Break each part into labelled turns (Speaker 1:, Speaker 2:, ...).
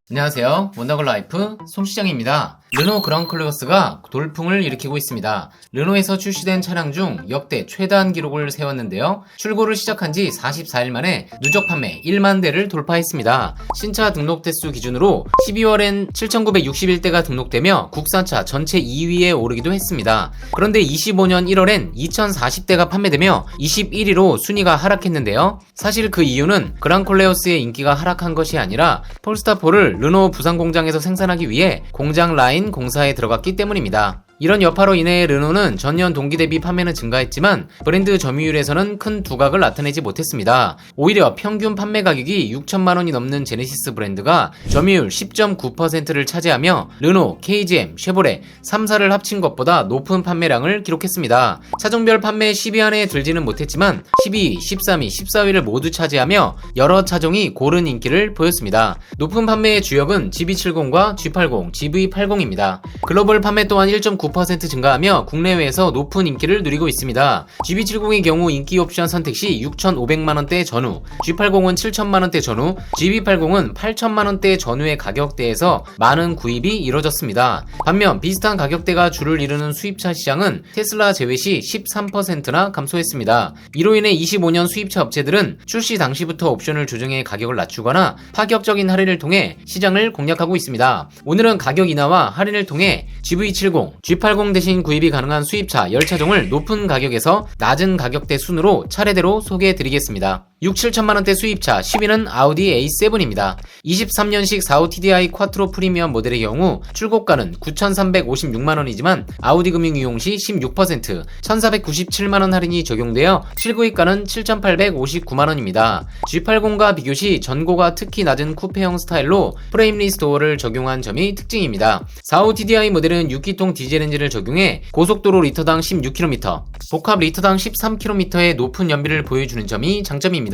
Speaker 1: 안녕하세요. 원더걸라이프 송시장입니다. 르노 그랑클로스가 돌풍을 일으키고 있습니다. 르노에서 출시된 차량 중 역대 최다한 기록을 세웠는데요. 출고를 시작한 지 44일 만에 누적 판매 1만 대를 돌파했습니다. 신차 등록 대수 기준으로 12월엔 7,961대가 등록되며 국산차 전체 2위에 오르기도 했습니다. 그런데 25년 1월엔 2,040대가 판매되며 21위로 순위가 하락했는데요. 사실 그 이유는 그랑콜레오스의 인기가 하락한 것이 아니라 폴스타4를 르노 부산 공장에서 생산하기 위해 공장 라인 공사에 들어갔기 때문입니다. 이런 여파로 인해 르노는 전년 동기 대비 판매는 증가했지만 브랜드 점유율에서는 큰 두각을 나타내지 못했습니다. 오히려 평균 판매 가격이 6천만원이 넘는 제네시스 브랜드가 점유율 10.9%를 차지하며 르노, KGM, 쉐보레 3사를 합친 것보다 높은 판매량을 기록했습니다. 차종별 판매 10위 안에 들지는 못했지만 12위, 13위, 14위를 모두 차지하며 여러 차종이 고른 인기를 보였습니다. 높은 판매의 주역은 GB70과 G80, GV80입니다. 글로벌 판매 또한 1.9% 증가하며 국내외에서 높은 인기를 누리고 있습니다. GB70의 경우 인기 옵션 선택 시 6,500만원대 전후, G80은 7,000만원대 전후, GV80은 8,000만원대 전후의 가격대에서 많은 구입이 이뤄졌습니다. 반면 비슷한 가격대가 주를 이루는 수입차 시장은 테슬라 제외 시 13%나 감소했습니다. 이로 인해 25년 수입차 업체들은 출시 당시부터 옵션을 조정해 가격을 낮추거나 파격적인 할인을 통해 시장을 공략하고 있습니다. 오늘은 가격 인하와 할인을 통해 GV70, G80 대신 구입이 가능한 수입차 10차종을 높은 가격에서 낮은 가격대 순으로 차례대로 소개해드리겠습니다. 6-7천만원대 수입차 10위는 아우디 A7입니다. 23년식 45 TDI 쿼트로 프리미엄 모델의 경우 출고가는 9,356만원이지만 아우디 금융 이용 시 16%, 1,497만원 할인이 적용되어 실구입가는 7,859만원입니다. G80과 비교 시 전고가 특히 낮은 쿠페형 스타일로 프레임리스 도어를 적용한 점이 특징입니다. 45 TDI 모델은 6기통 디젤 엔진을 적용해 고속도로 리터당 16km, 복합 리터당 13km의 높은 연비를 보여주는 점이 장점입니다.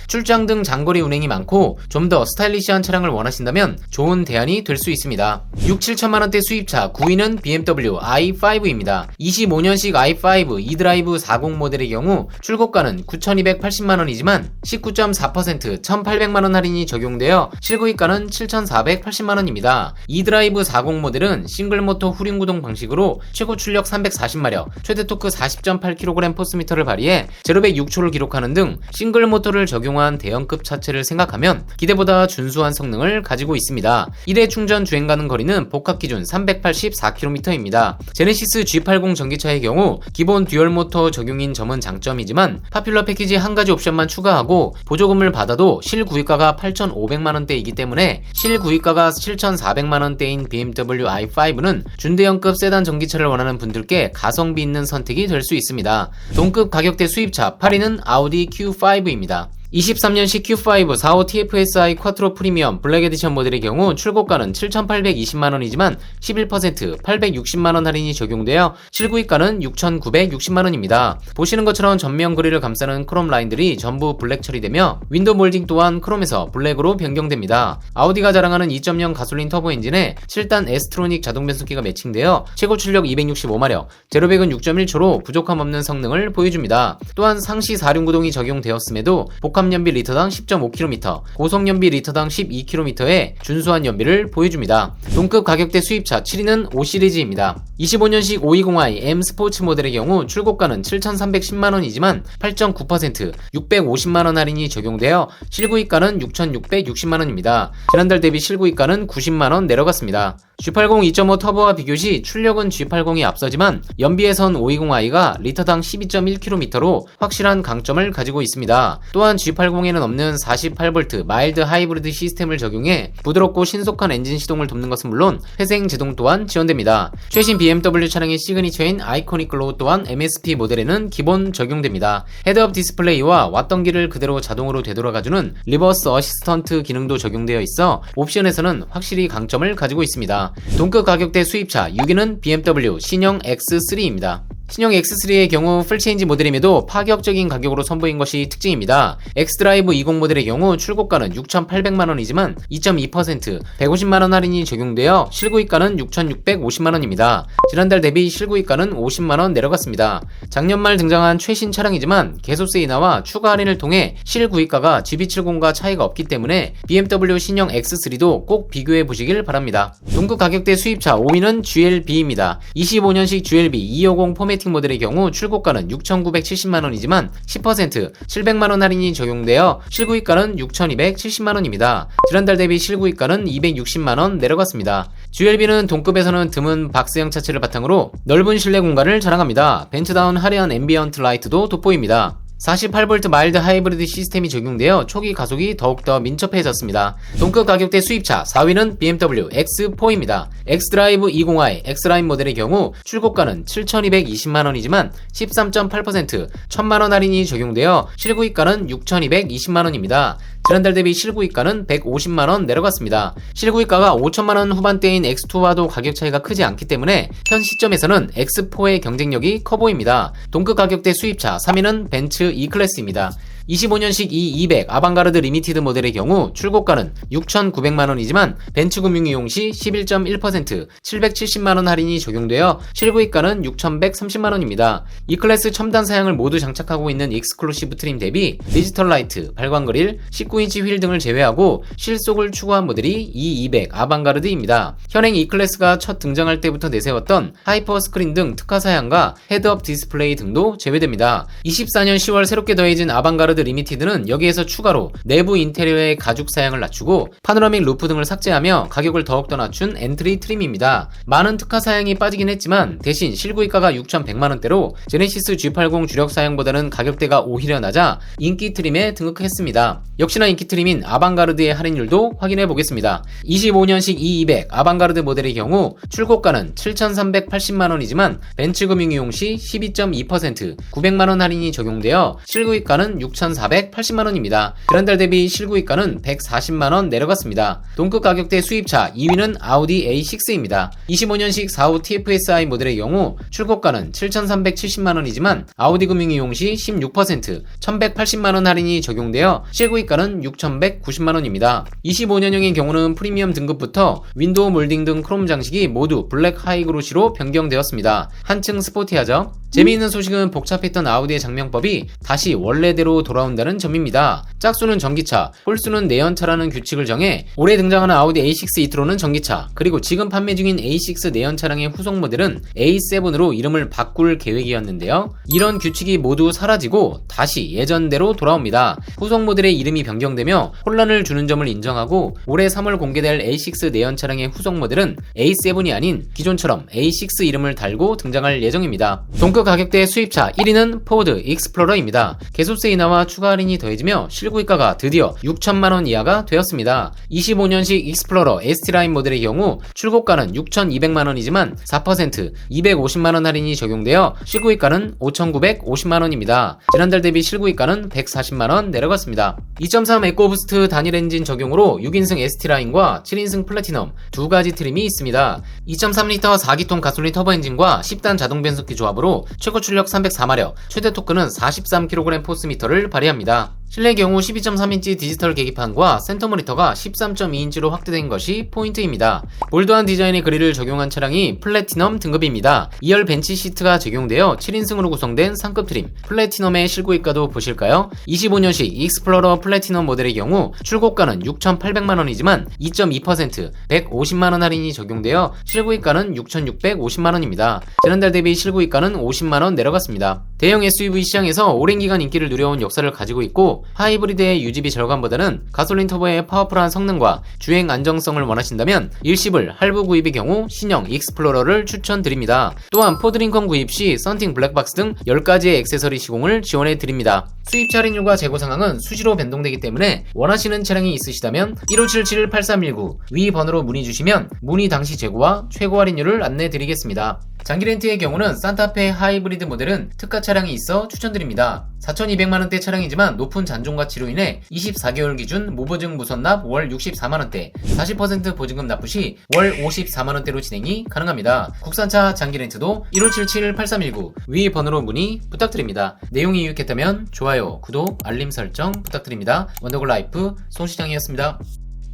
Speaker 1: 출장 등 장거리 운행이 많고 좀 더 스타일리시한 차량을 원하신다면 좋은 대안이 될 수 있습니다. 6-7천만원대 수입차 9위는 BMW i5입니다. 25년식 i5 e드라이브 40 모델의 경우 출고가는 9,280만원이지만 19.4%, 1,800만원 할인이 적용되어 실구입가는 7,480만원입니다. e드라이브 40 모델은 싱글모터 후륜구동 방식으로 최고 출력 340마력, 최대 토크 40.8kg 포스미터를 발휘해 0-100 6초를 기록하는 등 싱글모터를 적용한 대형급 차체를 생각하면 기대보다 준수한 성능을 가지고 있습니다. 1회 충전 주행 가능 거리는 복합 기준 384km입니다. 제네시스 G80 전기차의 경우 기본 듀얼모터 적용인 점은 장점이지만 파퓰러 패키지 한 가지 옵션만 추가하고 보조금을 받아도 실구입가가 8,500만원대이기 때문에 실구입가가 7,400만원대인 BMW i5는 준대형급 세단 전기차를 원하는 분들께 가성비 있는 선택이 될 수 있습니다. 동급 가격대 수입차 8위는 아우디 Q5입니다. 23년식 Q5 45 TFSI 쿼트로 프리미엄 블랙 에디션 모델의 경우 출고가는 7,820만원이지만 11%, 860만원 할인이 적용되어 실구입가는 6,960만원입니다. 보시는 것처럼 전면 그릴을 감싸는 크롬 라인들이 전부 블랙 처리되며 윈도우 몰딩 또한 크롬에서 블랙으로 변경됩니다. 아우디가 자랑하는 2.0 가솔린 터보 엔진에 7단 에스트로닉 자동 변속기가 매칭되어 최고 출력 265마력, 0-100은 6.1초로 부족함 없는 성능을 보여줍니다. 또한 상시 4륜구동이 적용되었음에도 복합 연비 리터당 10.5km, 고속 연비 리터당 12km의 준수한 연비를 보여줍니다. 동급 가격대 수입차 7위는 5시리즈입니다. 25년식 520i M 스포츠 모델의 경우 출고가는 7,310만원이지만 8.9%, 650만원 할인이 적용되어 실구입가는 6,660만원입니다. 지난달 대비 실구입가는 90만원 내려갔습니다. G80 2.5 터보와 비교시 출력은 G80이 앞서지만 연비에선 520i가 리터당 12.1km로 확실한 강점을 가지고 있습니다. 또한 G80에는 없는 48V 마일드 하이브리드 시스템을 적용해 부드럽고 신속한 엔진 시동을 돕는 것은 물론 회생 제동 또한 지원됩니다. 최신 BMW 차량의 시그니처인 아이코닉 글로우 또한 MSP 모델에는 기본 적용됩니다. 헤드업 디스플레이와 왔던 길을 그대로 자동으로 되돌아가주는 리버스 어시스턴트 기능도 적용되어 있어 옵션에서는 확실히 강점을 가지고 있습니다. 동급 가격대 수입차 6위는 BMW 신형 X3입니다. 신형 X3의 경우 풀체인지 모델임에도 파격적인 가격으로 선보인 것이 특징입니다. X드라이브 20 모델의 경우 출고가는 6,800만원이지만 2.2% 150만원 할인이 적용되어 실구입가는 6,650만원입니다. 지난달 대비 실구입가는 50만원 내려갔습니다. 작년 말 등장한 최신 차량이지만 개소세 인하와 추가 할인을 통해 실구입가가 GB70과 차이가 없기 때문에 BMW 신형 X3도 꼭 비교해 보시길 바랍니다. 동급 가격대 수입차 5위는 GLB입니다. 25년식 GLB 250 포매틱 모델의 경우 출고가는 6,970만원이지만 10% 700만원 할인이 적용되어 실구입가는 6,270만원입니다. 지난달 대비 실구입가는 260만원 내려갔습니다. GLB는 동급에서는 드문 박스형 차체를 바탕으로 넓은 실내 공간을 자랑합니다. 벤츠다운 화려한 앰비언트 라이트도 돋보입니다. 48V 마일드 하이브리드 시스템이 적용되어 초기 가속이 더욱더 민첩해졌습니다. 동급 가격대 수입차 4위는 BMW X4입니다. X드라이브 20i X라인 모델의 경우 출고가는 7,220만원이지만 13.8% 1,000만원 할인이 적용되어 실구입가는 6,220만원입니다. 지난달 대비 실구입가는 150만원 내려갔습니다. 실구입가가 5천만원 후반대인 X2와도 가격 차이가 크지 않기 때문에 현 시점에서는 X4의 경쟁력이 커 보입니다. 동급 가격대 수입차 3위는 벤츠 E클래스입니다. 25년식 E200 아방가르드 리미티드 모델의 경우 출고가는 6,900만원이지만 벤츠금융 이용 시 11.1% 770만원 할인이 적용되어 실구입가는 6,130만원입니다. E클래스 첨단 사양을 모두 장착하고 있는 익스클루시브 트림 대비 디지털 라이트, 발광 그릴, 19인치 휠 등을 제외하고 실속을 추구한 모델이 E200 아방가르드입니다. 현행 E클래스가 첫 등장할 때부터 내세웠던 하이퍼 스크린 등 특화 사양과 헤드업 디스플레이 등도 제외됩니다. 24년 10월 새롭게 더해진 아방가르드 리미티드는 여기에서 추가로 내부 인테리어의 가죽 사양을 낮추고 파노라믹 루프 등을 삭제하며 가격을 더욱더 낮춘 엔트리 트림입니다. 많은 특화 사양이 빠지긴 했지만 대신 실구입가가 6,100만원대로 제네시스 G80 주력 사양보다는 가격대가 오히려 낮아 인기 트림에 등극했습니다. 역시나 인기 트림인 아방가르드의 할인율도 확인해 보겠습니다. 25년식 E200 아방가르드 모델의 경우 출고가는 7,380만원이지만 벤츠금융 이용 시 12.2% 900만원 할인이 적용되어 실구입가는 6,480만원입니다. 지난달 대비 실구입가는 140만원 내려갔습니다. 동급 가격대 수입차 2위는 아우디 A6입니다. 25년식 45 TFSI 모델의 경우 출고가는 7,370만원이지만 아우디 금융 이용 시 16% 1,180만원 할인이 적용되어 실구입가는 6,190만원입니다. 25년형의 경우는 프리미엄 등급부터 윈도우 몰딩 등 크롬 장식이 모두 블랙 하이그로시로 변경되었습니다. 한층 스포티하죠? 재미있는 소식은 복잡했던 아우디의 장명법이 다시 원래대로 돌아온다는 점입니다. 짝수는 전기차, 홀수는 내연차라는 규칙을 정해 올해 등장하는 아우디 A6 e-tron은 전기차, 그리고 지금 판매 중인 A6 내연차량의 후속 모델은 A7으로 이름을 바꿀 계획이었는데요. 이런 규칙이 모두 사라지고 다시 예전대로 돌아옵니다. 후속 모델의 이름이 변경되며 혼란을 주는 점을 인정하고 올해 3월 공개될 A6 내연차량의 후속 모델은 A7이 아닌 기존처럼 A6 이름을 달고 등장할 예정입니다. 동급 가격대 수입차 1위는 포드 익스플로러입니다. 개소세 인하와 추가 할인이 더해지며 실구입가가 드디어 6천만원 이하가 되었습니다. 25년식 익스플로러 ST라인 모델의 경우 출고가는 6,200만원이지만 4% 250만원 할인이 적용되어 실구입가는 5,950만원입니다. 지난달 대비 실구입가는 140만원 내려갔습니다. 2.3 에코부스트 단일 엔진 적용으로 6인승 ST라인과 7인승 플래티넘 두 가지 트림이 있습니다. 2.3리터 4기통 가솔린 터보 엔진과 10단 자동 변속기 조합으로 최고 출력 304마력, 최대 토크는 43kg 포스미터를 발휘합니다. 실내 경우 12.3인치 디지털 계기판과 센터 모니터가 13.2인치로 확대된 것이 포인트입니다. 볼드한 디자인의 그릴을 적용한 차량이 플래티넘 등급입니다. 2열 벤치 시트가 적용되어 7인승으로 구성된 상급 트림, 플래티넘의 실구입가도 보실까요? 25년식 익스플로러 플래티넘 모델의 경우 출고가는 6,800만원이지만 2.2% 150만원 할인이 적용되어 실구입가는 6,650만원입니다. 지난달 대비 실구입가는 50만원 내려갔습니다. 대형 SUV 시장에서 오랜 기간 인기를 누려온 역사를 가지고 있고 하이브리드의 유지비 절감보다는 가솔린 터보의 파워풀한 성능과 주행 안정성을 원하신다면 일시불 할부 구입의 경우 신형 익스플로러를 추천드립니다. 또한 포드 링컨 구입 시 썬팅 블랙박스 등 10가지의 액세서리 시공을 지원해드립니다. 수입차 할인율과 재고 상황은 수시로 변동되기 때문에 원하시는 차량이 있으시다면 1577-8319 위 번호로 문의 주시면 문의 당시 재고와 최고 할인율을 안내 드리겠습니다. 장기 렌트의 경우는 산타페 하이브리드 모델은 특가 차량이 있어 추천드립니다. 4,200만원대 차량이지만 높은 잔존 가치로 인해 24개월 기준 무보증 무선납 월 64만원대, 40% 보증금 납부 시 월 54만원대로 진행이 가능합니다. 국산차 장기 렌트도 1577-8319 위 번호로 문의 부탁드립니다. 내용이 유익했다면 좋아요, 구독, 알림 설정 부탁드립니다. 원더골 라이프 손시장이었습니다.